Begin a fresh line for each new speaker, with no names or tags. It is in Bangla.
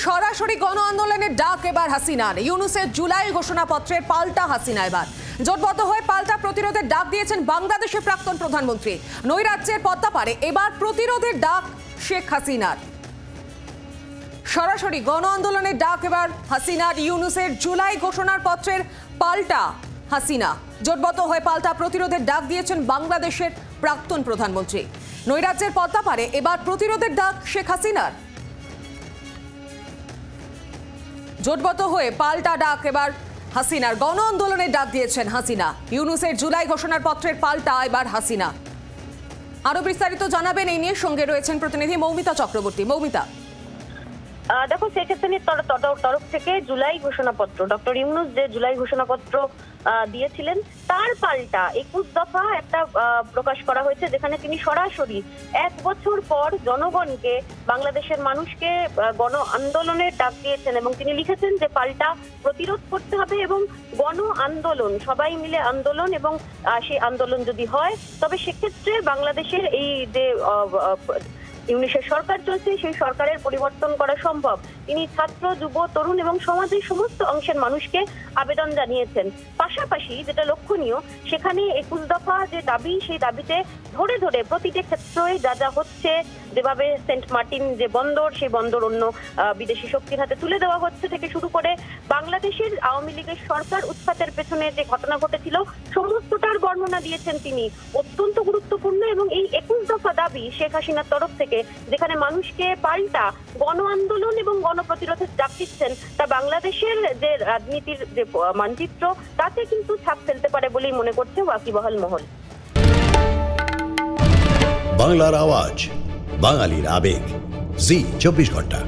সরাসরি গণ আন্দোলনের ডাক এবার হাসিনার। ইউনূসের জুলাই ঘোষণাপত্রের পাল্টা হাসিনা এবার জোটবদ্ধ হয়ে পাল্টা প্রতিরোধের ডাক দিয়েছেন বাংলাদেশের প্রাক্তন প্রধানমন্ত্রী। নৈরাজ্যের পদ্মাপাড়ে এবার প্রতিরোধের ডাক শেখ হাসিনার। সরাসরি গণ আন্দোলনের ডাক এবার হাসিনার। ইউনূসের জুলাই ঘোষণার পত্রের পাল্টা হাসিনা। জোটবদ্ধ হয়ে পাল্টা প্রতিরোধের ডাক দিয়েছেন বাংলাদেশের প্রাক্তন প্রধানমন্ত্রী। নৈরাজ্যের পদ্মাপাড়ে এবার প্রতিরোধের ডাক শেখ হাসিনার। জোটবদ্ধ হয়ে পাল্টা ডাক এবার হাসিনার। গণ আন্দোলনের ডাক দিয়েছেন হাসিনা। ইউনূসের জুলাই ঘোষণার পত্রের পাল্টা এবার হাসিনা। আরো বিস্তারিত জানাবেন এই নিয়ে, সঙ্গে রয়েছেন প্রতিনিধি মৌমিতা চক্রবর্তী। মৌমিতা,
দেখো, শেখ হাসিনার তরফ থেকে জুলাই ঘোষণাপত্র, ডক্টর ইউনূস যে জুলাই ঘোষণাপত্র দিয়েছিলেন তার পাল্টা 21 দফা একটা প্রকাশ করা হয়েছে, যেখানে তিনি সরাসরি 1 বছর পর জনগণকে, বাংলাদেশের মানুষকে গণ আন্দোলনের ডাক দিয়েছেন এবং তিনি লিখেছেন যে পাল্টা প্রতিরোধ করতে হবে এবং গণ আন্দোলন, সবাই মিলে আন্দোলন, এবং সেই আন্দোলন যদি হয় তবে সেক্ষেত্রে বাংলাদেশের এই যে ইউনূসের সরকার চলছে সেই সরকারের পরিবর্তন করা সম্ভব। তিনি ছাত্র, যুব, তরুণ এবং সমাজের সমস্ত অংশের মানুষকে আবেদন জানিয়েছেন। পাশাপাশি যেটা লক্ষণীয়, সেখানে 21 দফা যে দাবি, সেই দাবিতে ধরে ধরে প্রতিটি ক্ষেত্রে যা যা হচ্ছে, যেভাবে সেন্ট মার্টিন যে বন্দর, সেই বন্দর অন্য বিদেশি শক্তির হাতে তুলে দেওয়া হচ্ছে থেকে শুরু করে বাংলাদেশের আওয়ামী লীগের সরকার উৎখাতের পেছনে যে ঘটনা ঘটেছিল সমস্তটার বর্ণনা দিয়েছেন তিনি। অত্যন্ত গুরুত্বপূর্ণ। এবং এই 21 দফা দাবি শেখ হাসিনার তরফ থেকে, যেখানে মানুষকে পাল্টা গণ আন্দোলন এবং গণপ্রতিরোধের ডাক দিচ্ছেন, তা বাংলাদেশের যে রাজনীতির যে মানচিত্র তাতে কিন্তু ছাপ ফেলতে পারে বলেই মনে করছে ওয়াকিবহাল মহল।
বাংলার আওয়াজ, বাঙালির আবেগ, জি 24 ঘন্টা।